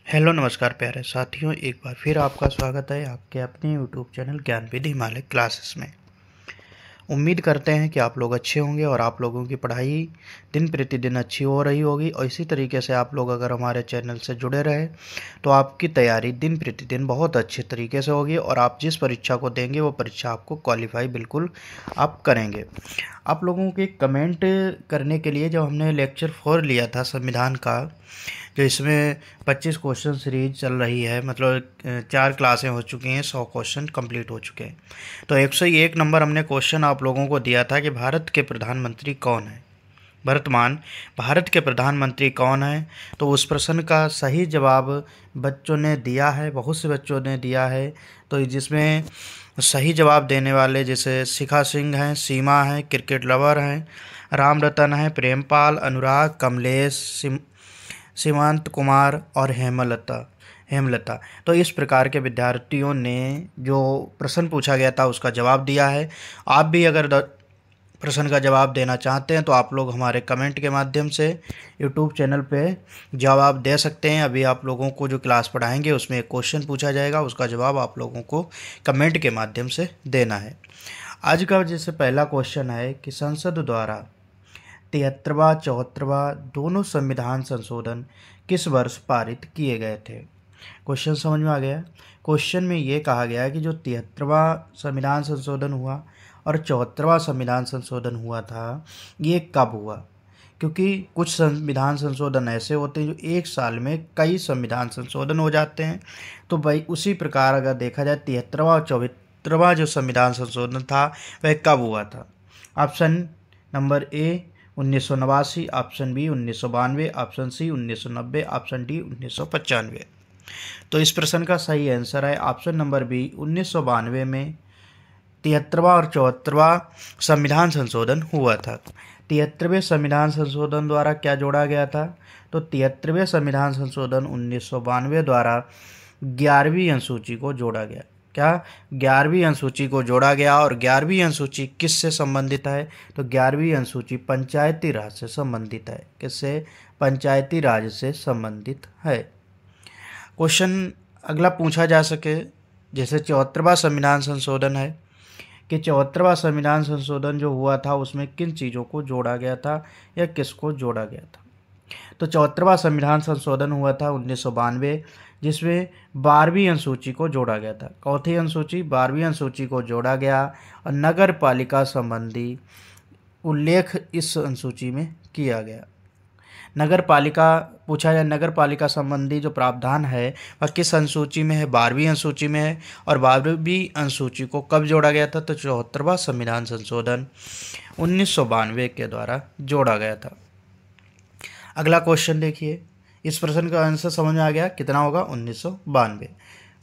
Hello नमस्कार प्यारे साथियों, एक बार फिर आपका स्वागत है आपके अपने यूट्यूब चैनल ज्ञानविधि हिमालय क्लासेस में। उम्मीद करते हैं कि आप लोग अच्छे होंगे और आप लोगों की पढ़ाई दिन प्रतिदिन अच्छी हो रही होगी। और इसी तरीके से आप लोग अगर हमारे चैनल से जुड़े रहे तो आपकी तैयारी दिन प्रतिदिन बहुत अच्छे तरीके से होगी और आप जिस परीक्षा को देंगे वो परीक्षा आपको क्वालिफाई बिल्कुल आप करेंगे। आप लोगों के कमेंट करने के लिए जब हमने लेक्चर 4 लिया था संविधान का, जो इसमें 25 क्वेश्चन सीरीज चल रही है, मतलब 4 क्लासें हो चुकी हैं, 100 क्वेश्चन कंप्लीट हो चुके हैं। तो 101 नंबर हमने क्वेश्चन आप लोगों को दिया था कि भारत के प्रधानमंत्री कौन है, वर्तमान भारत के प्रधानमंत्री कौन है। तो उस प्रश्न का सही जवाब बच्चों ने दिया है, बहुत से बच्चों ने दिया है। तो जिसमें सही जवाब देने वाले जैसे शिखा सिंह हैं, सीमा हैं, क्रिकेट लवर हैं, राम रतन हैं, प्रेमपाल, अनुराग, कमलेश, सीमांत कुमार और हेमलता। तो इस प्रकार के विद्यार्थियों ने जो प्रश्न पूछा गया था उसका जवाब दिया है। आप भी अगर प्रश्न का जवाब देना चाहते हैं तो आप लोग हमारे कमेंट के माध्यम से यूट्यूब चैनल पे जवाब दे सकते हैं। अभी आप लोगों को जो क्लास पढ़ाएंगे उसमें एक क्वेश्चन पूछा जाएगा, उसका जवाब आप लोगों को कमेंट के माध्यम से देना है। आज का जैसे पहला क्वेश्चन है कि संसद द्वारा 73वां 74वां दोनों संविधान संशोधन किस वर्ष पारित किए गए थे। क्वेश्चन समझ में आ गया। क्वेश्चन में ये कहा गया है कि जो 73वां संविधान संशोधन हुआ और 74वां संविधान संशोधन हुआ था, ये कब हुआ। क्योंकि कुछ संविधान संशोधन ऐसे होते हैं जो एक साल में कई संविधान संशोधन हो जाते हैं। तो भाई उसी प्रकार अगर देखा जाए 73वां और 74वां जो संविधान संशोधन था वह कब हुआ था। Option number A 1989, option B 1992, option C 1990, option D 1995। तो इस प्रश्न का सही आंसर है ऑप्शन नंबर बी 1992 में 73वां और 74वां संविधान संशोधन हुआ था। 73वें संविधान संशोधन द्वारा क्या जोड़ा गया था, तो 73वें संविधान संशोधन 1992 द्वारा 11वीं अनुसूची को जोड़ा गया। क्या 11वीं अनुसूची को जोड़ा गया। और 11वीं अनुसूची किससे संबंधित है, तो 11वीं अनुसूची पंचायती राज से संबंधित है। किससे, पंचायती राज से संबंधित है। क्वेश्चन अगला पूछा जा सके, जैसे 74वां संविधान संशोधन है कि 74वां संविधान संशोधन जो हुआ था उसमें किन चीज़ों को जोड़ा गया था या किसको जोड़ा गया था। तो 74वां संविधान संशोधन हुआ था 1992, जिसमें 12वीं अनुसूची को जोड़ा गया था। चौथी अनुसूची 12वीं अनुसूची को जोड़ा गया और नगर पालिका संबंधी उल्लेख इस अनुसूची में किया गया। नगर पालिका पूछा जाए, नगर पालिका संबंधी जो प्रावधान है वह किस अनुसूची में है, 12वीं अनुसूची में है। और 12वीं अनुसूची को कब जोड़ा गया था, तो 74वां संविधान संशोधन 1992 के द्वारा जोड़ा गया था। अगला क्वेश्चन देखिए, इस प्रश्न का आंसर समझ में आ गया, कितना होगा 1992।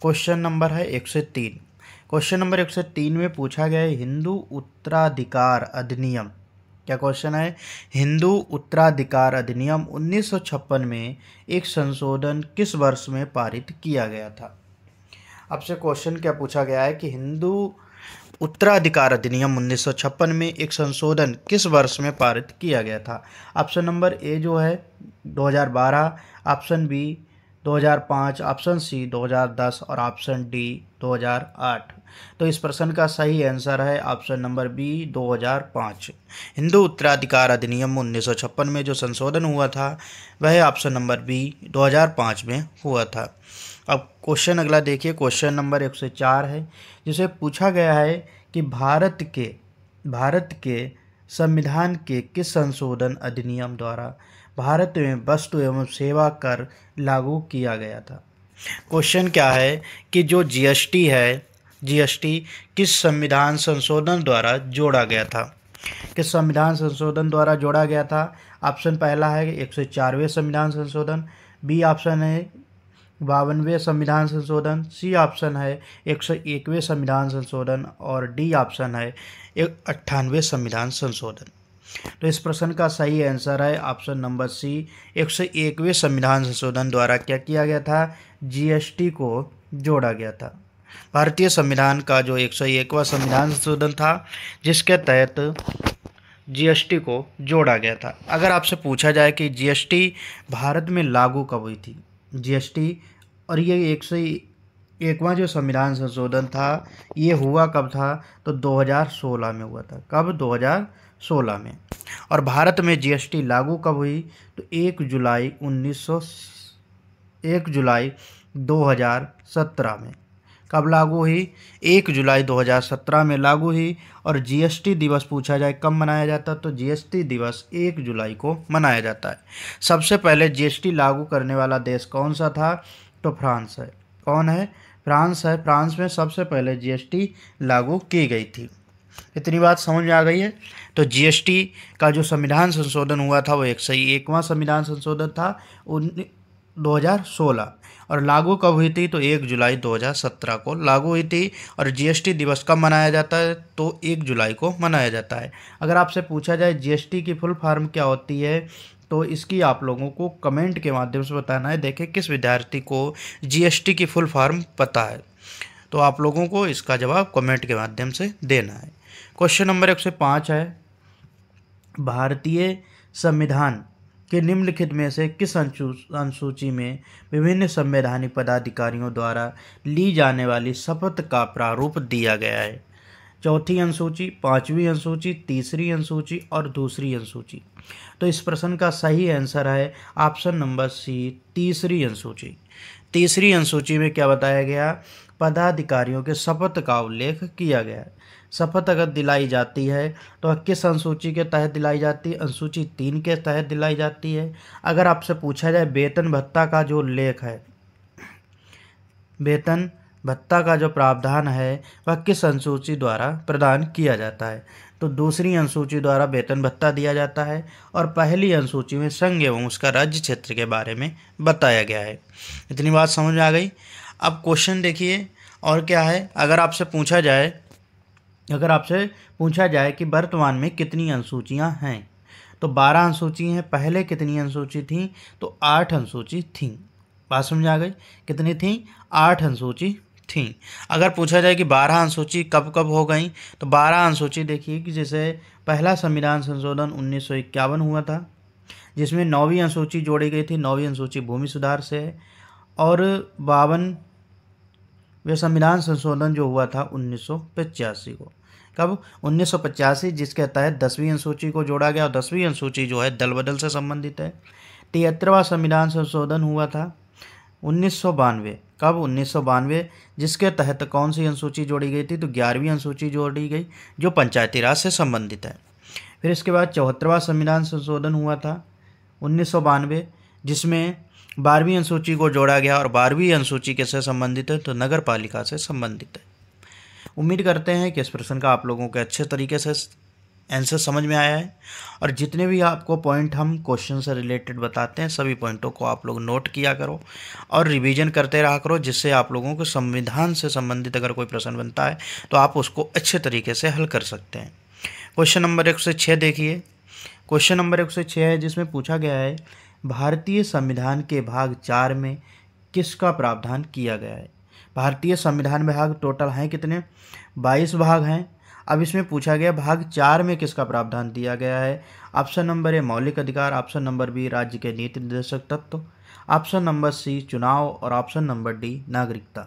क्वेश्चन नंबर है 103। क्वेश्चन नंबर 103 में पूछा गया है हिंदू उत्तराधिकार अधिनियम। क्या क्वेश्चन है, हिंदू उत्तराधिकार अधिनियम 1956 में एक संशोधन किस वर्ष में पारित किया गया था। आपसे क्वेश्चन क्या पूछा गया है कि हिंदू उत्तराधिकार अधिनियम 1956 में एक संशोधन किस वर्ष में पारित किया गया था। ऑप्शन नंबर ए जो है 2012, ऑप्शन बी 2005, ऑप्शन सी 2010 और ऑप्शन डी 2008। तो इस प्रश्न का सही आंसर है ऑप्शन नंबर बी 2005। हिंदू उत्तराधिकार अधिनियम 1956 में जो संशोधन हुआ था वह ऑप्शन नंबर बी 2005 में हुआ था। अब क्वेश्चन अगला देखिए, क्वेश्चन नंबर 104 है, जिसे पूछा गया है कि भारत के संविधान के किस संशोधन अधिनियम द्वारा भारत में वस्तु एवं सेवा कर लागू किया गया था। क्वेश्चन क्या है कि जो जीएसटी है, जीएसटी किस संविधान संशोधन द्वारा जोड़ा गया था, किस संविधान संशोधन द्वारा जोड़ा गया था। ऑप्शन पहला है 104वें संविधान संशोधन, बी ऑप्शन है 52वें संविधान संशोधन, सी ऑप्शन है 101वें संविधान संशोधन और डी ऑप्शन है 98वें संविधान संशोधन। तो इस प्रश्न का सही आंसर है ऑप्शन नंबर सी 101वें संविधान संशोधन द्वारा क्या किया गया था, जीएसटी को जोड़ा गया था। भारतीय संविधान का जो 101वां संविधान संशोधन था जिसके तहत जीएसटी को जोड़ा गया था। अगर आपसे पूछा जाए कि जीएसटी भारत में लागू कब हुई थी, जीएसटी और ये 101वां जो संविधान संशोधन था ये हुआ कब था, तो 2016 में हुआ था। कब? 2016 में। और भारत में जीएसटी लागू कब हुई, तो 1 जुलाई 2017 में। कब लागू हुई? 1 जुलाई 2017 में लागू हुई। और जीएसटी दिवस पूछा जाए कब मनाया जाता, तो जीएसटी दिवस 1 जुलाई को मनाया जाता है। सबसे पहले जीएसटी लागू करने वाला देश कौन सा था, तो फ्रांस है। कौन है? फ्रांस है। फ्रांस में सबसे पहले जीएसटी लागू की गई थी। इतनी बात समझ में आ गई है। तो जीएसटी का जो संविधान संशोधन हुआ था वो 101वां संविधान संशोधन था 2016। और लागू कब हुई थी, तो 1 जुलाई 2017 को लागू हुई थी। और जीएसटी दिवस कब मनाया जाता है, तो 1 जुलाई को मनाया जाता है। अगर आपसे पूछा जाए जीएसटी की फुल फॉर्म क्या होती है, तो इसकी आप लोगों को कमेंट के माध्यम से बताना है। देखें किस विद्यार्थी को जीएसटी की फुल फॉर्म पता है, तो आप लोगों को इसका जवाब कमेंट के माध्यम से देना है। क्वेश्चन नंबर 105 है, भारतीय संविधान के निम्नलिखित में से किस अनुसूची में विभिन्न संवैधानिक पदाधिकारियों द्वारा ली जाने वाली शपथ का प्रारूप दिया गया है? चौथी अनुसूची, पांचवी अनुसूची, तीसरी अनुसूची और दूसरी अनुसूची। तो इस प्रश्न का सही आंसर है ऑप्शन नंबर सी, तीसरी अनुसूची। तीसरी अनुसूची में क्या बताया गया? पदाधिकारियों के शपथ का उल्लेख किया गया है। शपथ अगर दिलाई जाती है तो किस अनुसूची के तहत दिलाई जाती है? अनुसूची 3 के तहत दिलाई जाती है। अगर आपसे पूछा जाए वेतन भत्ता का जो उल्लेख है, वेतन भत्ता का जो प्रावधान है वह किस अनुसूची द्वारा प्रदान किया जाता है, तो दूसरी अनुसूची द्वारा वेतन भत्ता दिया जाता है। और पहली अनुसूची में संघ एवं उसका राज्य क्षेत्र के बारे में बताया गया है। इतनी बात समझ में आ गई। अब क्वेश्चन देखिए और क्या है। अगर आपसे पूछा जाए कि वर्तमान में कितनी अनुसूचियां हैं, तो 12 अनुसूची हैं। पहले कितनी अनुसूची थी, तो 8 अनुसूची थी। बात समझ आ गई? कितनी थी? 8 अनुसूची थी। अगर पूछा जाए कि 12 अनुसूची कब कब हो गई, तो 12 अनुसूची देखिए कि जैसे पहला संविधान संशोधन 1951 हुआ था, जिसमें 9वीं अनुसूची जोड़ी गई थी। 9वीं अनुसूची भूमि सुधार से है। और 52वें संविधान संशोधन जो हुआ था 1985 को। कब? 1985, जिसके तहत 10वीं अनुसूची को जोड़ा गया। और 10वीं अनुसूची जो है दल बदल से संबंधित है। 73वां संविधान संशोधन हुआ था 1992। कब? 1992, जिसके तहत कौन सी अनुसूची जोड़ी गई थी, तो 11वीं अनुसूची जोड़ी गई जो पंचायती राज से संबंधित है। फिर इसके बाद 74वां संविधान संशोधन हुआ था 1992, जिसमें 12वीं अनुसूची को जोड़ा गया। और 12वीं अनुसूची किससे संबंधित है, तो नगर पालिका से संबंधित है। उम्मीद करते हैं कि इस प्रश्न का आप लोगों के अच्छे तरीके से आंसर समझ में आया है। और जितने भी आपको पॉइंट हम क्वेश्चन से रिलेटेड बताते हैं, सभी पॉइंटों को आप लोग नोट किया करो और रिवीजन करते रहा करो, जिससे आप लोगों को संविधान से संबंधित अगर कोई प्रश्न बनता है तो आप उसको अच्छे तरीके से हल कर सकते हैं। क्वेश्चन नंबर 106 देखिए। क्वेश्चन नंबर 106 है, जिसमें पूछा गया है भारतीय संविधान के भाग 4 में किसका प्रावधान किया गया है? भारतीय संविधान में भाग टोटल हैं कितने? 22 भाग हैं। अब इसमें पूछा गया भाग 4 में किसका प्रावधान दिया गया है? ऑप्शन नंबर ए मौलिक अधिकार, ऑप्शन नंबर बी राज्य के नीति निर्देशक तत्व, ऑप्शन नंबर सी चुनाव और ऑप्शन नंबर डी नागरिकता।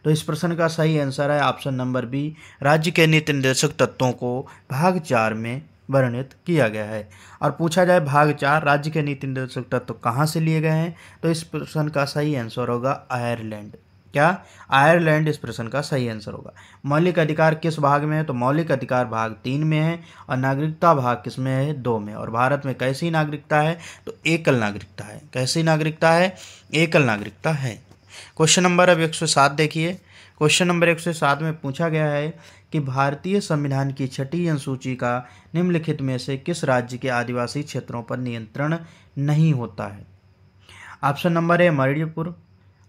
तो इस प्रश्न का सही आंसर है ऑप्शन नंबर बी, राज्य के नीति निर्देशक तत्वों को भाग 4 में वर्णित किया गया है। और पूछा जाए भाग 4 राज्य के नीति निर्देशक तत्व कहाँ से लिए गए हैं, तो इस प्रश्न का सही आंसर होगा आयरलैंड। क्या? आयरलैंड इस प्रश्न का सही आंसर होगा। मौलिक अधिकार किस भाग में है, तो मौलिक अधिकार भाग 3 में है। और नागरिकता भाग किस में है? 2 में। और भारत में कैसी नागरिकता है, तो एकल नागरिकता है। कैसी नागरिकता है? एकल नागरिकता है। क्वेश्चन नंबर अब 107 देखिए। क्वेश्चन नंबर 107 में पूछा गया है कि भारतीय संविधान की 6ठी अनुसूची का निम्नलिखित में से किस राज्य के आदिवासी क्षेत्रों पर नियंत्रण नहीं होता है? Option number A Manipur,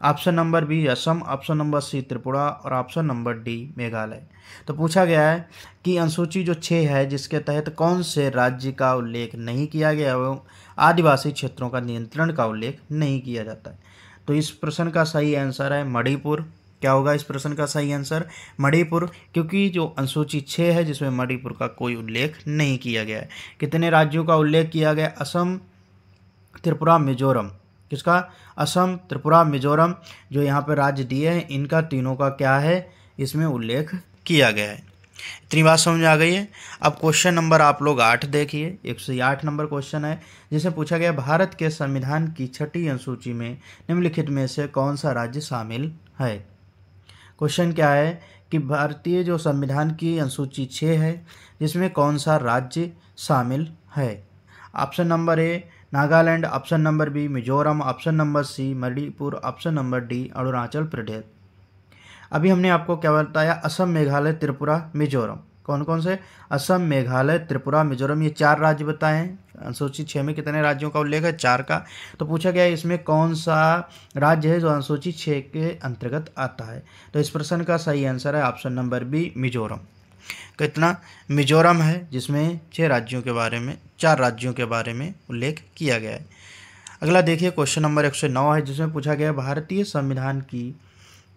option number B Assam, option number C Tripura और ऑप्शन नंबर डी मेघालय। तो पूछा गया है कि अनुसूची जो 6 है जिसके तहत कौन से राज्य का उल्लेख नहीं किया गया एवं आदिवासी क्षेत्रों का नियंत्रण का उल्लेख नहीं किया जाता है। तो इस प्रश्न का सही आंसर है मणिपुर। क्या होगा इस प्रश्न का सही आंसर? मणिपुर, क्योंकि जो अनुसूची 6 है जिसमें मणिपुर का कोई उल्लेख नहीं किया गया है। कितने राज्यों का उल्लेख किया गया? असम, त्रिपुरा, मिजोरम। किसका? असम, त्रिपुरा, मिजोरम जो यहाँ पर राज्य दिए हैं, इनका तीनों का क्या है इसमें उल्लेख किया गया है। इतनी बात समझ आ गई है। अब क्वेश्चन नंबर आप लोग 8 देखिए, 108 नंबर क्वेश्चन है, जिसे पूछा गया भारत के संविधान की 6ठी अनुसूची में निम्नलिखित में से कौन सा राज्य शामिल है। क्वेश्चन क्या है कि भारतीय जो संविधान की अनुसूची 6 है, जिसमें कौन सा राज्य शामिल है। Option number A Nagaland, option number B Mizoram, option number C Manipur, option number D Arunachal Pradesh. अभी हमने आपको क्या बताया, असम, मेघालय, त्रिपुरा, मिजोरम। कौन कौन से? असम, मेघालय, त्रिपुरा, मिजोरम, ये 4 राज्य बताए हैं। अनुसूची 6 में कितने राज्यों का उल्लेख है? 4 का। तो पूछा गया इसमें कौन सा राज्य है जो अनुसूची 6 के अंतर्गत आता है। तो इस प्रश्न का सही आंसर है ऑप्शन नंबर बी मिजोरम। कितना? मिजोरम है, जिसमें 6 राज्यों के बारे में, 4 राज्यों के बारे में उल्लेख किया गया है। अगला देखिए क्वेश्चन नंबर 109 है, जिसमें पूछा गया भारतीय संविधान की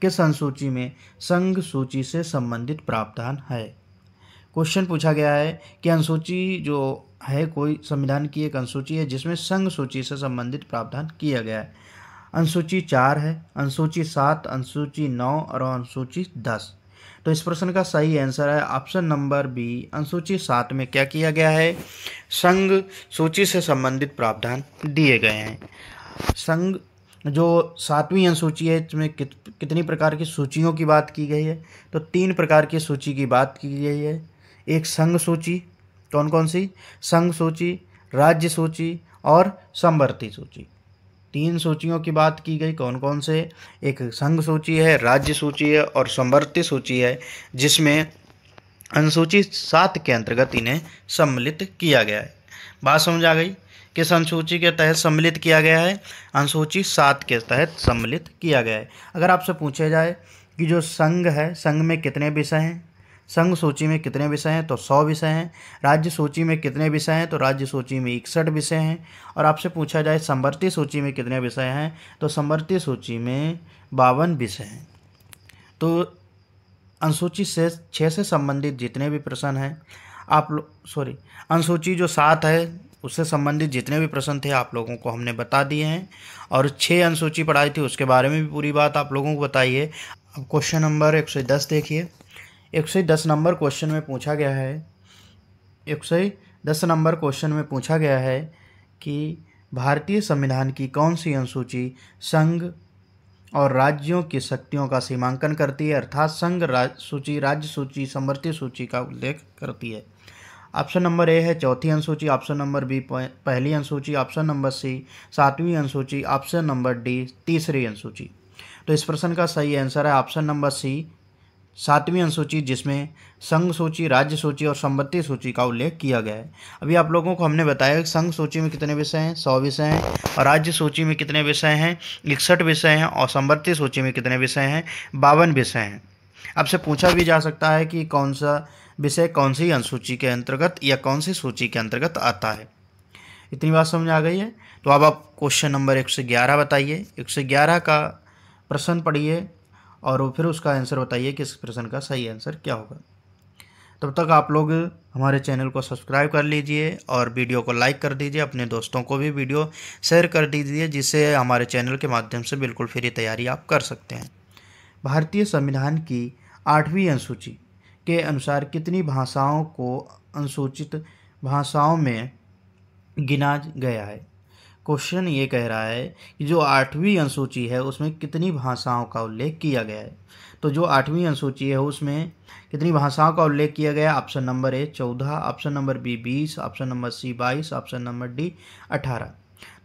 किस अनुसूची में संघ सूची से संबंधित प्रावधान है। क्वेश्चन पूछा गया है कि अनुसूची जो है, कोई संविधान की एक अनुसूची है जिसमें संघ सूची से संबंधित प्रावधान किया गया है। अनुसूची 4 है, अनुसूची 7, अनुसूची 9 और अनुसूची 10। तो इस प्रश्न का सही आंसर है ऑप्शन नंबर बी, अनुसूची 7 में क्या किया गया है, संघ सूची से संबंधित प्रावधान दिए गए हैं। संघ जो 7वीं अनुसूची है, इसमें कितनी प्रकार की सूचियों की बात की गई है? तो 3 प्रकार की सूची की बात की गई है। एक संघ सूची, कौन कौन सी? संघ सूची, राज्य सूची और समवर्ती सूची। 3 सूचियों की बात की गई, कौन कौन से? एक संघ सूची है, राज्य सूची है और समवर्ती सूची है, जिसमें अनुसूची 7 के अंतर्गत इन्हें सम्मिलित किया गया है। बात समझ आ गई? किस अनुसूची के तहत सम्मिलित किया गया है? अनुसूची 7 के तहत सम्मिलित किया गया है। अगर आपसे पूछा जाए कि जो संघ है, संघ में कितने विषय हैं, संघ सूची में कितने विषय हैं, तो 100 विषय हैं। राज्य सूची में कितने विषय हैं, तो राज्य सूची में 61 विषय हैं। और आपसे पूछा जाए समवर्ती सूची में कितने विषय हैं, तो समवर्ती सूची में 52 विषय हैं। तो अनुसूची से 6 से संबंधित जितने भी प्रश्न हैं अनुसूची जो 7 है उससे संबंधित जितने भी प्रश्न थे आप लोगों को हमने बता दिए हैं, और 6 अनुसूची पढ़ाई थी उसके बारे में भी पूरी बात आप लोगों को बताई है। अब क्वेश्चन नंबर 110 देखिए। 110 नंबर क्वेश्चन में पूछा गया है, 110 नंबर क्वेश्चन में पूछा गया है कि भारतीय संविधान की कौन सी अनुसूची संघ और राज्यों की शक्तियों का सीमांकन करती है, अर्थात संघ सूची, राज्य सूची, समवर्ती सूची का उल्लेख करती है। ऑप्शन नंबर ए है 4थी अनुसूची, ऑप्शन नंबर बी पहली अनुसूची, ऑप्शन नंबर सी 7वीं अनुसूची, ऑप्शन नंबर डी 3री अनुसूची। तो इस प्रश्न का सही आंसर है ऑप्शन नंबर सी 7वीं अनुसूची, जिसमें संघ सूची, राज्य सूची और समवर्ती सूची का उल्लेख किया गया है। अभी आप लोगों को हमने बताया कि संघ सूची में कितने विषय हैं, 100 विषय हैं, और राज्य सूची में कितने विषय हैं, 61 विषय हैं, और समवर्ती सूची में कितने विषय हैं, 52 विषय हैं। आपसे पूछा भी जा सकता है कि कौन सा विषय कौन सी अनुसूची के अंतर्गत या कौन सी सूची के अंतर्गत आता है। इतनी बात समझ आ गई है। तो अब आप क्वेश्चन नंबर 111 बताइए। 111 का प्रश्न पढ़िए और फिर उसका आंसर बताइए कि इस प्रश्न का सही आंसर क्या होगा। तब तक आप लोग हमारे चैनल को सब्सक्राइब कर लीजिए और वीडियो को लाइक कर दीजिए, अपने दोस्तों को भी वीडियो शेयर कर दीजिए, जिससे हमारे चैनल के माध्यम से बिल्कुल फ्री तैयारी आप कर सकते हैं। भारतीय संविधान की 8वीं अनुसूची के अनुसार कितनी भाषाओं को अनुसूचित भाषाओं में गिना गया है। क्वेश्चन ये कह रहा है कि जो 8वीं अनुसूची है उसमें कितनी भाषाओं का उल्लेख किया गया है। तो जो 8वीं अनुसूची है उसमें कितनी भाषाओं का उल्लेख किया गया है? Option number A 14, option number B 20, option number C 22, option number D 18।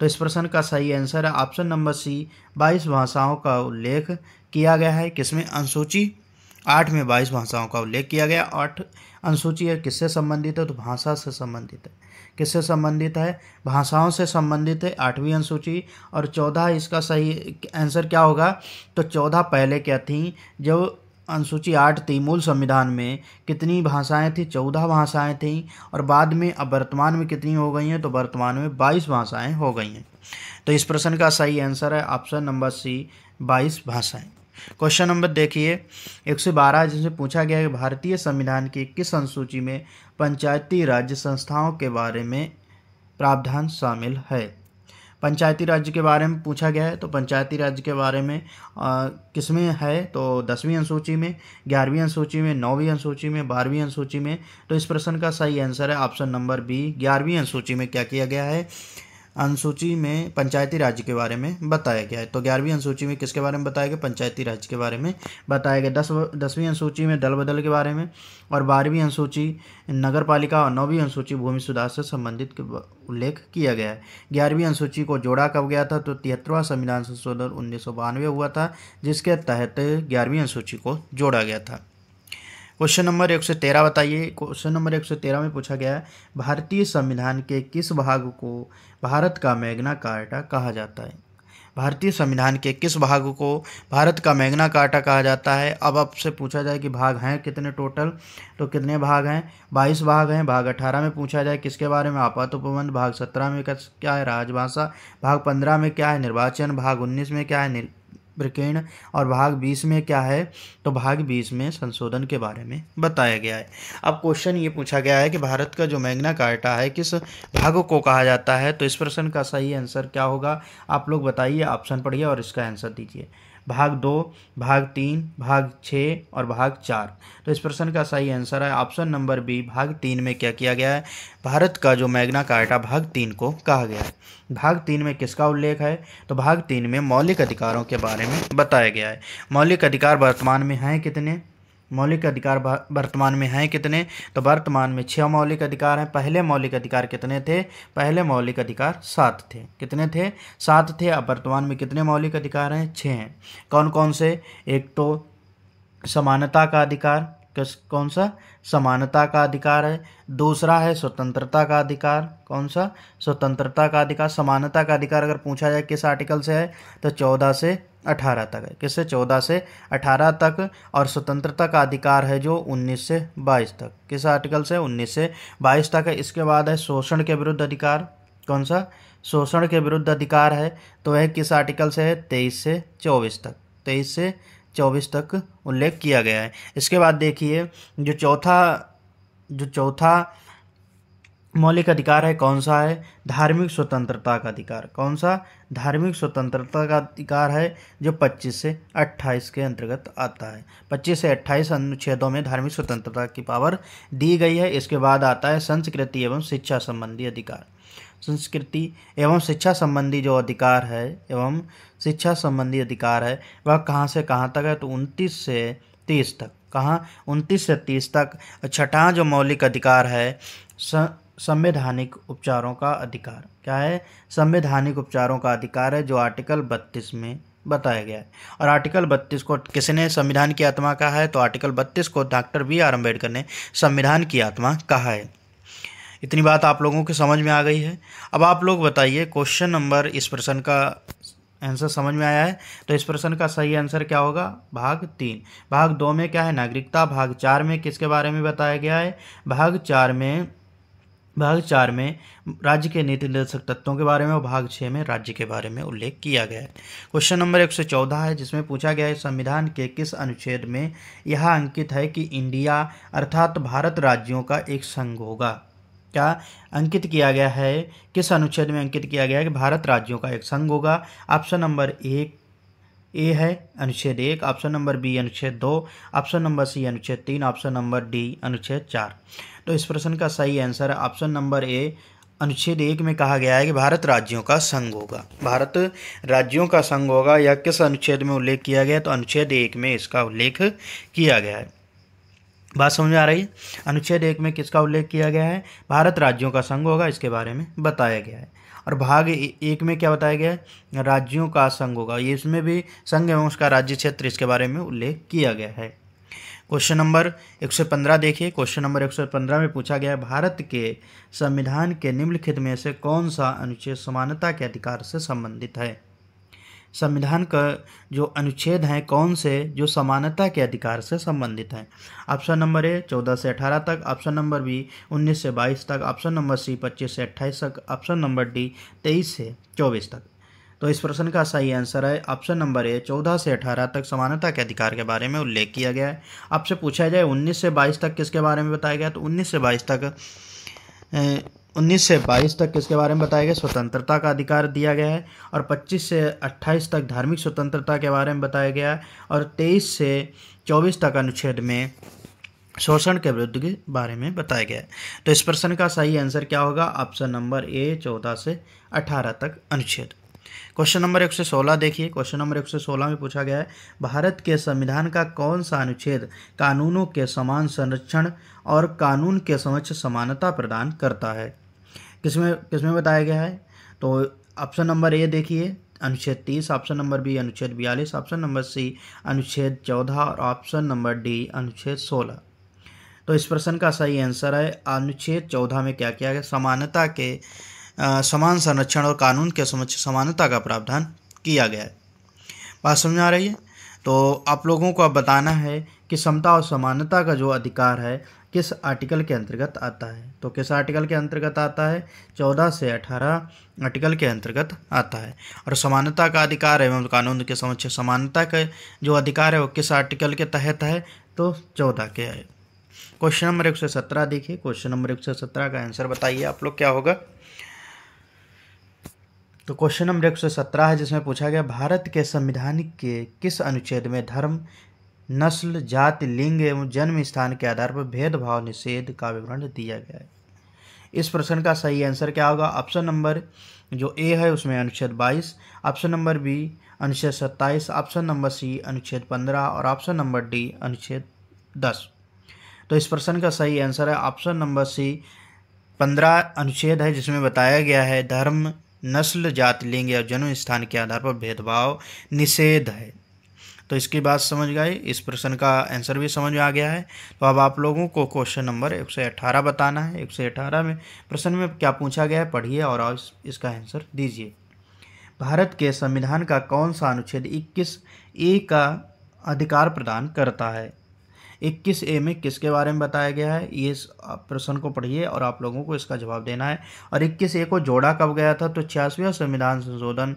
तो इस प्रश्न का सही आंसर है ऑप्शन नंबर सी 22 भाषाओं का उल्लेख किया गया है। किसमें? अनुसूची 8 में 22 भाषाओं का उल्लेख किया गया। 8 अनुसूची है किससे संबंधित है? तो भाषा से संबंधित है। किससे संबंधित है? भाषाओं से संबंधित है 8वीं अनुसूची। और 14 इसका सही आंसर क्या होगा? तो 14 पहले क्या थी? जब अनुसूची 8 थी मूल संविधान में कितनी भाषाएं थी? 14 भाषाएं थी। और बाद में अब वर्तमान में कितनी हो गई हैं? तो वर्तमान में 22 भाषाएं हो गई हैं। तो इस प्रश्न का सही आंसर है ऑप्शन नंबर सी 22 भाषाएं। क्वेश्चन नंबर देखिए 112, जिससे पूछा गया है कि भारतीय संविधान की किस अनुसूची में पंचायती राज्य संस्थाओं के बारे में प्रावधान शामिल है। पंचायती राज्य के बारे में पूछा गया है, तो पंचायती राज्य के बारे में किसमें है, तो 10वीं अनुसूची में, 11वीं अनुसूची में, 9वीं अनुसूची में, 12वीं अनुसूची में। तो इस प्रश्न का सही आंसर है ऑप्शन नंबर बी, 11वीं अनुसूची में क्या किया गया है, अनुसूची में पंचायती राज्य के बारे में बताया गया है। तो 11वीं अनुसूची में किसके बारे में बताया गया, पंचायती राज्य के बारे में बताया गया। 10वीं अनुसूची में दल बदल के बारे में, और 12वीं अनुसूची नगर पालिका, और 9वीं अनुसूची भूमि सुधार से संबंधित उल्लेख किया गया है। 11वीं अनुसूची को जोड़ा कब गया था, तो 73वां संविधान संशोधन 1992 हुआ था, जिसके तहत 11वीं अनुसूची को जोड़ा गया था। क्वेश्चन नंबर 113 बताइए। क्वेश्चन नंबर 113 में पूछा गया है, भारतीय संविधान के किस भाग को भारत का मैग्ना कार्टा कहा जाता है। भारतीय संविधान के किस भाग को भारत का मैग्ना कार्टा कहा जाता है। अब आपसे पूछा जाए कि भाग हैं कितने टोटल, तो कितने भाग हैं, 22 भाग हैं। भाग 18 में पूछा जाए किसके बारे में, आपातोपबंध। भाग 17 में क्या है, राजभाषा। भाग 15 में क्या है, निर्वाचन। भाग 19 में क्या है, विकीर्ण। और भाग 20 में क्या है, तो भाग 20 में संशोधन के बारे में बताया गया है। अब क्वेश्चन ये पूछा गया है कि भारत का जो मैग्ना कार्टा है किस भाग को कहा जाता है। तो इस प्रश्न का सही आंसर क्या होगा, आप लोग बताइए, ऑप्शन पढ़िए और इसका आंसर दीजिए। भाग 2, भाग 3, भाग 6 और भाग 4। तो इस प्रश्न का सही आंसर है ऑप्शन नंबर बी, भाग 3 में क्या किया गया है, भारत का जो मैग्ना कार्टा भाग 3 को कहा गया है। भाग 3 में किसका उल्लेख है, तो भाग 3 में मौलिक अधिकारों के बारे में बताया गया है। मौलिक अधिकार वर्तमान में हैं कितने, मौलिक अधिकार वर्तमान में हैं कितने, तो वर्तमान में 6 मौलिक अधिकार हैं। पहले मौलिक अधिकार कितने थे, पहले मौलिक अधिकार 7 थे। कितने थे, 7 थे। अब वर्तमान में कितने मौलिक अधिकार हैं, 6 हैं। कौन कौन से, एक तो समानता का अधिकार, कौन सा, समानता का अधिकार है। दूसरा है स्वतंत्रता का अधिकार, कौन सा, स्वतंत्रता का अधिकार। समानता का अधिकार अगर पूछा जाए किस आर्टिकल से है, तो 14 से 18 तक है। किससे, 14 से 18 तक। और स्वतंत्रता का अधिकार है जो 19 से 22 तक। किस आर्टिकल से, 19 से 22 तक है। इसके बाद है शोषण के विरुद्ध अधिकार, कौन सा, शोषण के विरुद्ध अधिकार है, तो वह किस आर्टिकल से है, 23 से 24 तक। 23 से 24 तक उल्लेख किया गया है। इसके बाद देखिए जो चौथा मौलिक अधिकार है कौन सा है, धार्मिक स्वतंत्रता का अधिकार। कौन सा, धार्मिक स्वतंत्रता का अधिकार है, जो 25 से 28 के अंतर्गत आता है। 25 से 28 अनुच्छेदों में धार्मिक स्वतंत्रता की पावर दी गई है। इसके बाद आता है संस्कृति एवं शिक्षा संबंधी अधिकार। संस्कृति एवं शिक्षा संबंधी जो अधिकार है, एवं शिक्षा संबंधी अधिकार है, वह कहाँ से कहाँ तक है, तो 29 से 30 तक। कहाँ, 29 से 30 तक। छठा जो मौलिक अधिकार है, संवैधानिक उपचारों का अधिकार। क्या है, संवैधानिक उपचारों का अधिकार है, जो आर्टिकल 32 में बताया गया है। और आर्टिकल 32 को किसने संविधान की आत्मा कहा है, तो आर्टिकल 32 को डॉक्टर BR अम्बेडकर ने संविधान की आत्मा कहा है। इतनी बात आप लोगों की समझ में आ गई है। अब आप लोग बताइए, क्वेश्चन नंबर, इस प्रश्न का आंसर समझ में आया है, तो इस प्रश्न का सही आंसर क्या होगा, भाग 3। भाग 2 में क्या है, नागरिकता। भाग 4 में किसके बारे में बताया गया है, भाग 4 में राज्य के नीति निर्देशक तत्वों के बारे में, और भाग 6 में राज्य के बारे में उल्लेख किया गया है। क्वेश्चन नंबर 114 है, जिसमें पूछा गया है, संविधान के किस अनुच्छेद में यह अंकित है कि इंडिया अर्थात भारत राज्यों का एक संघ होगा। क्या अंकित किया गया है, किस अनुच्छेद में अंकित किया गया है कि भारत राज्यों का एक संघ होगा। ऑप्शन नंबर 1 ए है, अनुच्छेद 1। ऑप्शन नंबर बी, अनुच्छेद 2। ऑप्शन नंबर सी, अनुच्छेद 3। ऑप्शन नंबर डी, अनुच्छेद 4। तो इस प्रश्न का सही आंसर है ऑप्शन नंबर ए, अनुच्छेद 1 में कहा गया है कि भारत राज्यों का संघ होगा। भारत राज्यों का संघ होगा। या किस अनुच्छेद में उल्लेख किया गया है, तो अनुच्छेद 1 में इसका उल्लेख किया गया है। बात समझ में आ रही है, अनुच्छेद 1 में किसका उल्लेख किया गया है, भारत राज्यों का संघ होगा, इसके बारे में बताया गया है। और भाग 1 में क्या बताया गया है, राज्यों का संघ होगा, ये इसमें भी संघ एवं उसका राज्य क्षेत्र, इसके बारे में उल्लेख किया गया है। क्वेश्चन नंबर 115 देखिए। क्वेश्चन नंबर 115 में पूछा गया है, भारत के संविधान के निम्नलिखित में से कौन सा अनुच्छेद समानता के अधिकार से संबंधित है। संविधान का जो अनुच्छेद हैं कौन से, जो समानता के अधिकार से संबंधित हैं। ऑप्शन नंबर ए 14 से 18 तक। ऑप्शन नंबर बी 19 से 22 तक। ऑप्शन नंबर सी 25 से 28 तक। ऑप्शन नंबर डी 23 से 24 तक। तो इस प्रश्न का सही आंसर है ऑप्शन नंबर ए 14 से 18 तक समानता के अधिकार के बारे में उल्लेख किया गया है। आपसे पूछा जाए 19 से 22 तक किसके बारे में बताया गया, तो 19 से 22 तक 19 से 22 तक किसके बारे में बताया गया? स्वतंत्रता का अधिकार दिया गया है। और 25 से 28 तक धार्मिक स्वतंत्रता के बारे में बताया गया है। और 23 से 24 तक अनुच्छेद में शोषण के विरुद्ध के बारे में बताया गया है। तो इस प्रश्न का सही आंसर क्या होगा? ऑप्शन नंबर ए 14 से 18 तक अनुच्छेद। क्वेश्चन नंबर 116 देखिए। क्वेश्चन नंबर 116 में पूछा गया है, भारत के संविधान का कौन सा अनुच्छेद कानूनों के समान संरक्षण और कानून के समक्ष समानता प्रदान करता है? किसमें बताया गया है? तो ऑप्शन नंबर ए देखिए अनुच्छेद 30, ऑप्शन नंबर बी अनुच्छेद 42, ऑप्शन नंबर सी अनुच्छेद 14 और ऑप्शन नंबर डी अनुच्छेद 16। तो इस प्रश्न का सही आंसर है अनुच्छेद 14 में क्या किया गया? समानता के समान संरक्षण और कानून के समक्ष समानता का प्रावधान किया गया है। बात समझ आ रही है? तो आप लोगों को अब बताना है कि समता और समानता का जो अधिकार है किस आर्टिकल के अंतर्गत आता है। तो किस आर्टिकल के अंतर्गत आता है? 14 से 18 आर्टिकल के अंतर्गत आता है। और समानता का अधिकार एवं कानून के समक्ष समानता का जो अधिकार है वो किस आर्टिकल के तहत है? तो 14 के है। क्वेश्चन नंबर 117 देखिए। क्वेश्चन नंबर 117 का आंसर बताइए आप लोग क्या होगा? तो क्वेश्चन नंबर 117 है जिसमें पूछा गया, भारत के संविधान के किस अनुच्छेद में धर्म, नस्ल, जाति, लिंग एवं जन्म स्थान के आधार पर भेदभाव निषेध का विवरण दिया गया है? इस प्रश्न का सही आंसर क्या होगा? ऑप्शन नंबर जो ए है उसमें अनुच्छेद 22, ऑप्शन नंबर बी अनुच्छेद 27, ऑप्शन नंबर सी अनुच्छेद 15 और ऑप्शन नंबर डी अनुच्छेद 10। तो इस प्रश्न का सही आंसर है ऑप्शन नंबर सी 15 अनुच्छेद है जिसमें बताया गया है धर्म, नस्ल, जाति, लिंग या जन्म स्थान के आधार पर भेदभाव निषेध है। तो इसकी बात समझ गए, इस प्रश्न का आंसर भी समझ में आ गया है। तो अब आप लोगों को क्वेश्चन नंबर 118 बताना है। 118 में प्रश्न में क्या पूछा गया है पढ़िए और आप इसका आंसर दीजिए। भारत के संविधान का कौन सा अनुच्छेद 21A का अधिकार प्रदान करता है? 21A में किसके बारे में बताया गया है? ये प्रश्न को पढ़िए और आप लोगों को इसका जवाब देना है। और 21A को जोड़ा कब गया था? तो 86वां संविधान संशोधन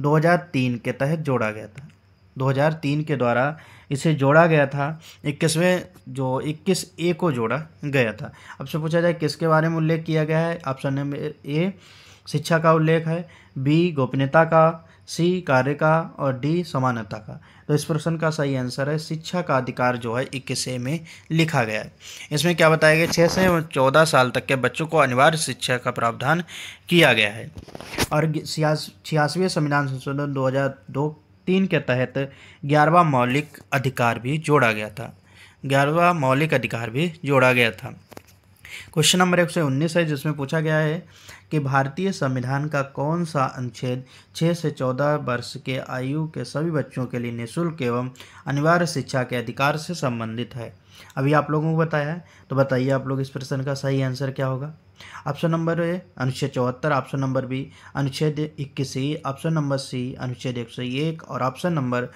2003 के तहत जोड़ा गया था। 2003 के द्वारा इसे जोड़ा गया था। 21A को जोड़ा गया था। अब से पूछा जाए किसके बारे में उल्लेख किया गया है? ऑप्शन नंबर ए शिक्षा का उल्लेख है, बी गोपनीयता का, सी कार्य का और डी समानता का। तो इस प्रश्न का सही आंसर है शिक्षा का अधिकार जो है 21A में लिखा गया है। इसमें क्या बताया गया? 6 से 14 साल तक के बच्चों को अनिवार्य शिक्षा का प्रावधान किया गया है। और 86वें संविधान संशोधन 2003 के तहत 11वां मौलिक अधिकार भी जोड़ा गया था। 11वां मौलिक अधिकार भी जोड़ा गया था। क्वेश्चन नंबर 119 है जिसमें पूछा गया है कि भारतीय संविधान का कौन सा अनुच्छेद 6 से 14 वर्ष के आयु के सभी बच्चों के लिए निःशुल्क एवं अनिवार्य शिक्षा के अधिकार से संबंधित है? अभी आप लोगों को बताया है, तो बताइए आप लोग इस प्रश्न का सही आंसर क्या होगा? ऑप्शन नंबर ए अनुच्छेद 74, ऑप्शन नंबर बी अनुच्छेद 21, ऑप्शन नंबर सी अनुच्छेद 101 और ऑप्शन नंबर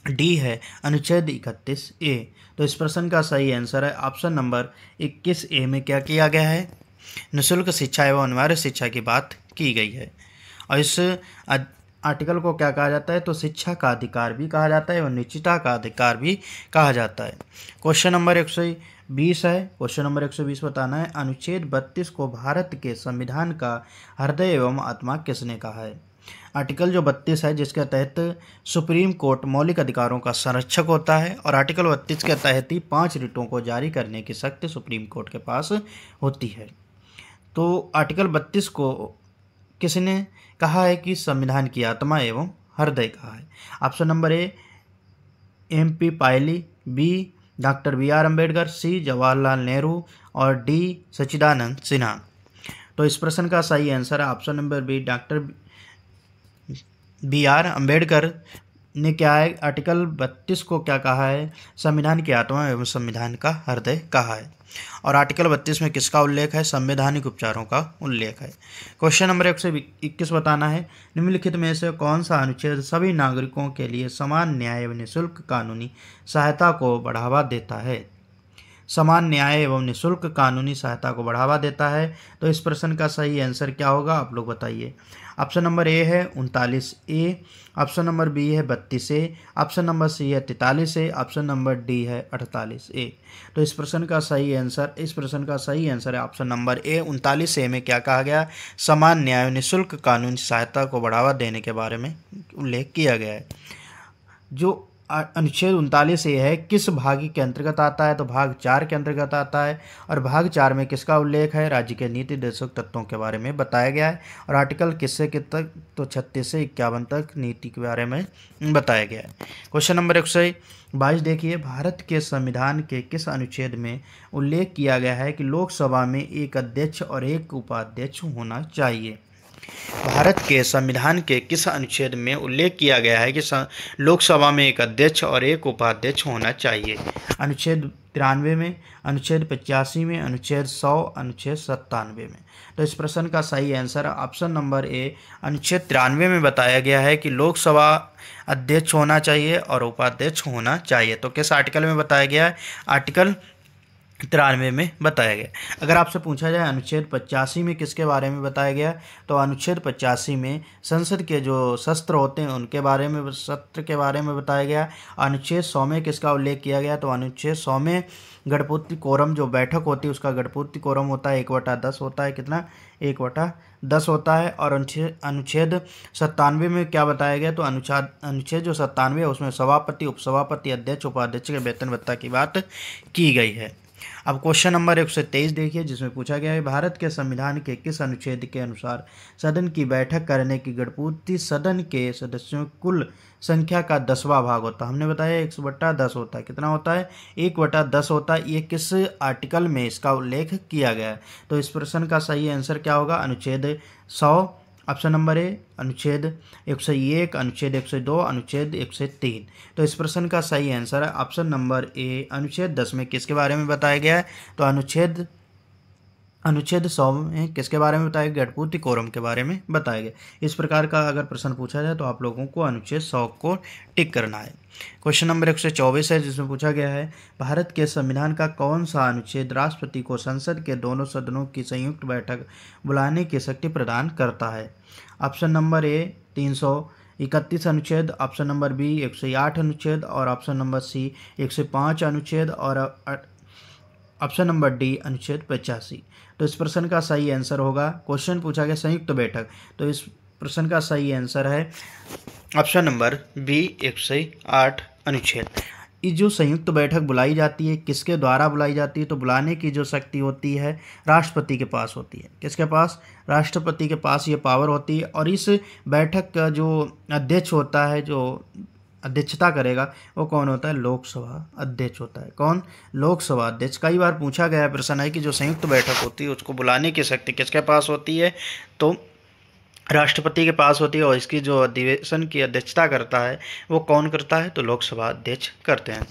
डी है अनुच्छेद 31A। तो इस प्रश्न का सही आंसर है ऑप्शन नंबर 21A में क्या किया गया है? निःशुल्क शिक्षा एवं अनिवार्य शिक्षा की बात की गई है। और इस आर्टिकल को क्या कहा जाता है? तो शिक्षा का अधिकार भी कहा जाता है और निश्चितता का अधिकार भी कहा जाता है। क्वेश्चन नंबर 120 है। क्वेश्चन नंबर 120 बताना है, अनुच्छेद 32 को भारत के संविधान का हृदय एवं आत्मा किसने कहा है? आर्टिकल जो 32 है जिसके तहत सुप्रीम कोर्ट मौलिक अधिकारों का संरक्षक होता है और आर्टिकल 32 के तहत ही 5 रिटों को जारी करने की शक्ति सुप्रीम कोर्ट के पास होती है। तो आर्टिकल 32 को किसने कहा है कि संविधान की आत्मा एवं हृदय कहा है? ऑप्शन नंबर ए MP पायली, बी डॉक्टर BR अम्बेडकर, सी जवाहरलाल नेहरू और डी सच्चिदानंद सिन्हा। तो इस प्रश्न का सही आंसर है option number B doctor BR Ambedkar ने क्या है आर्टिकल 32 को क्या कहा है? संविधान की आत्मा एवं संविधान का हृदय कहा है। और आर्टिकल 32 में किसका उल्लेख है? संवैधानिक उपचारों का उल्लेख है। क्वेश्चन नंबर 121 बताना है, निम्नलिखित में से कौन सा अनुच्छेद सभी नागरिकों के लिए समान न्याय एवं निःशुल्क कानूनी सहायता को बढ़ावा देता है? समान न्याय एवं निःशुल्क कानूनी सहायता को बढ़ावा देता है। तो इस प्रश्न का सही आंसर क्या होगा, आप लोग बताइए। ऑप्शन नंबर ए है 39A, ऑप्शन नंबर बी है 32A, ऑप्शन नंबर सी है 43A, ऑप्शन नंबर डी है 48A। तो इस प्रश्न का सही आंसर है ऑप्शन नंबर ए 39A में क्या कहा गया, समान न्याय निःशुल्क कानूनी सहायता को बढ़ावा देने के बारे में उल्लेख किया गया है। जो अनुच्छेद 39A है किस भाग के अंतर्गत आता है, तो भाग 4 के अंतर्गत आता है। और भाग 4 में किसका उल्लेख है, राज्य के नीति निर्देशक तत्वों के बारे में बताया गया है। और आर्टिकल किससे किस तक, तो 36 से 51 तक नीति के बारे में बताया गया है। क्वेश्चन नंबर 122 देखिए, भारत के संविधान के किस अनुच्छेद में उल्लेख किया गया है कि लोकसभा में एक अध्यक्ष और एक उपाध्यक्ष होना चाहिए। भारत के संविधान के किस अनुच्छेद में उल्लेख किया गया है कि लोकसभा में एक अध्यक्ष और एक उपाध्यक्ष होना चाहिए। अनुच्छेद 93 में, अनुच्छेद 85 में, अनुच्छेद 100, अनुच्छेद 97 में। तो इस प्रश्न का सही आंसर ऑप्शन नंबर ए अनुच्छेद 93 में बताया गया है कि लोकसभा अध्यक्ष होना चाहिए और उपाध्यक्ष होना चाहिए। तो किस आर्टिकल में बताया गया है, आर्टिकल 93 में बताया गया। अगर आपसे पूछा जाए अनुच्छेद 85 में किसके बारे में बताया गया, तो अनुच्छेद 85 में संसद के जो शस्त्र होते हैं उनके बारे में, शस्त्र के बारे में बताया गया। अनुच्छेद 100 में किसका उल्लेख किया गया, तो अनुच्छेद 100 में गणपूर्ति कोरम जो बैठक होती है उसका गणपूर्ति कोरम होता है 1/10 होता है, कितना 1/10 होता है। और अनुच्छेद 97 में क्या बताया गया, तो अनुच्छेद जो 97 है उसमें सभापति, उपसभापति, अध्यक्ष, उपाध्यक्ष के वेतन भत्ता की बात की गई है। अब क्वेश्चन नंबर 123 देखिए, जिसमें पूछा गया है भारत के संविधान के किस अनुच्छेद के अनुसार सदन की बैठक करने की गणपूर्ति सदन के सदस्यों की कुल संख्या का 10वां भाग होता है। हमने बताया 1/10 होता है, कितना होता है 1/10 होता है। ये किस आर्टिकल में इसका उल्लेख किया गया है, तो इस प्रश्न का सही आंसर क्या होगा, अनुच्छेद 100, ऑप्शन नंबर ए अनुच्छेद 101, अनुच्छेद 102, अनुच्छेद 103। तो इस प्रश्न का सही आंसर है ऑप्शन नंबर ए अनुच्छेद 10 में किसके बारे में बताया गया है, तो अनुच्छेद 100 में किसके बारे में बताया गया, गणपूर्ति कोरम के बारे में बताया गया। इस प्रकार का अगर प्रश्न पूछा जाए तो आप लोगों को अनुच्छेद 100 को टिक करना है। क्वेश्चन नंबर 124 है, जिसमें पूछा गया है भारत के संविधान का कौन सा अनुच्छेद राष्ट्रपति को संसद के दोनों सदनों की संयुक्त बैठक बुलाने की शक्ति प्रदान करता है। ऑप्शन नंबर ए 331 अनुच्छेद, ऑप्शन नंबर बी 108 अनुच्छेद, और ऑप्शन नंबर सी 105 अनुच्छेद, और ऑप्शन नंबर डी अनुच्छेद 85। तो इस प्रश्न का सही आंसर होगा, क्वेश्चन पूछा गया संयुक्त बैठक, तो इस प्रश्न का सही आंसर है ऑप्शन नंबर बी 108 अनुच्छेद। ये जो संयुक्त बैठक बुलाई जाती है किसके द्वारा बुलाई जाती है, तो बुलाने की जो शक्ति होती है राष्ट्रपति के पास होती है। किसके पास, राष्ट्रपति के पास ये पावर होती है। और इस बैठक का जो अध्यक्ष होता है, जो अध्यक्षता करेगा, वो कौन होता है, लोकसभा अध्यक्ष होता है। कौन, लोकसभा अध्यक्ष। कई बार पूछा गया प्रश्न है कि जो संयुक्त बैठक होती है उसको बुलाने की शक्ति किसके पास होती है, तो राष्ट्रपति के पास होती है। और इसकी जो अधिवेशन की अध्यक्षता करता है वो कौन करता है, तो लोकसभा अध्यक्ष करते हैं।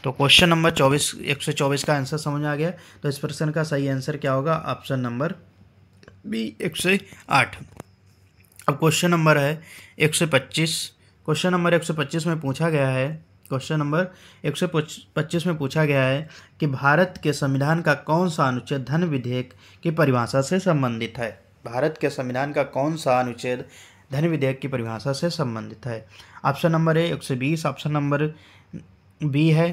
तो क्वेश्चन नंबर 124 का आंसर समझ आ गया। तो इस प्रश्न का सही आंसर क्या होगा, ऑप्शन नंबर बी 108। अब क्वेश्चन नंबर है 125। क्वेश्चन नंबर 125 में पूछा गया है, क्वेश्चन नंबर 125 में पूछा गया है कि भारत के संविधान का कौन सा अनुच्छेद धन विधेयक की परिभाषा से संबंधित है। भारत के संविधान का कौन सा अनुच्छेद धन विधेयक की परिभाषा से संबंधित है। Option number A 120, option number B है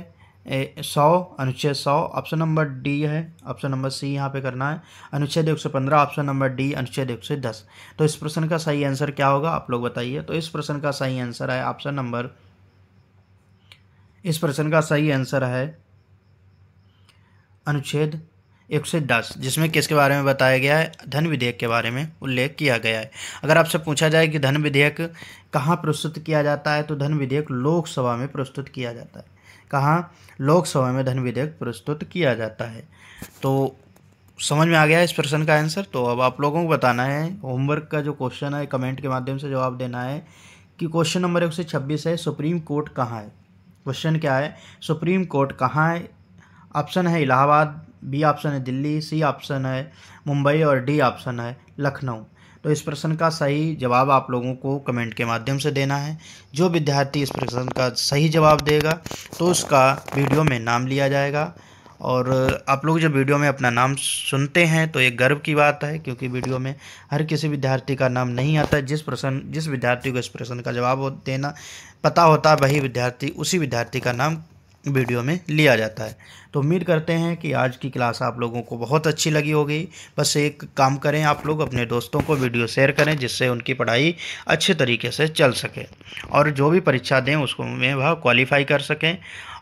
100 अनुच्छेद 100, ऑप्शन नंबर डी है, ऑप्शन नंबर सी यहाँ पे करना है अनुच्छेद 115, ऑप्शन नंबर डी अनुच्छेद 110। तो इस प्रश्न का सही आंसर क्या होगा, आप लोग बताइए। तो इस प्रश्न का सही आंसर है ऑप्शन नंबर, इस प्रश्न का सही आंसर है अनुच्छेद 110, जिसमें किसके बारे में बताया गया है, धन विधेयक के बारे में उल्लेख किया गया है। अगर आपसे पूछा जाए कि धन विधेयक कहाँ प्रस्तुत किया जाता है, तो धन विधेयक लोकसभा में प्रस्तुत किया जाता है। कहाँ, लोकसभा में धन विधेयक प्रस्तुत किया जाता है। तो समझ में आ गया इस प्रश्न का आंसर। तो अब आप लोगों को बताना है, होमवर्क का जो क्वेश्चन है कमेंट के माध्यम से जवाब देना है कि क्वेश्चन नंबर 126 है, सुप्रीम कोर्ट कहाँ है। क्वेश्चन क्या है, सुप्रीम कोर्ट कहाँ है। ऑप्शन है इलाहाबाद, बी ऑप्शन है दिल्ली, सी ऑप्शन है मुंबई, और डी ऑप्शन है लखनऊ। तो इस प्रश्न का सही जवाब आप लोगों को कमेंट के माध्यम से देना है। जो विद्यार्थी इस प्रश्न का सही जवाब देगा तो उसका वीडियो में नाम लिया जाएगा और आप लोग जब वीडियो में अपना नाम सुनते हैं तो एक गर्व की बात है, क्योंकि वीडियो में हर किसी विद्यार्थी का नाम नहीं आता। जिस विद्यार्थी को इस प्रश्न का जवाब देना पता होता है वही विद्यार्थी, उसी विद्यार्थी का नाम वीडियो में लिया जाता है। तो उम्मीद करते हैं कि आज की क्लास आप लोगों को बहुत अच्छी लगी होगी। बस एक काम करें, आप लोग अपने दोस्तों को वीडियो शेयर करें, जिससे उनकी पढ़ाई अच्छे तरीके से चल सके और जो भी परीक्षा दें उसको में वह क्वालिफाई कर सकें।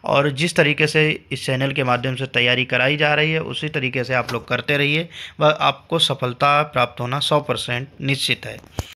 और जिस तरीके से इस चैनल के माध्यम से तैयारी कराई जा रही है उसी तरीके से आप लोग करते रहिए, वह आपको सफलता प्राप्त होना 100% निश्चित है।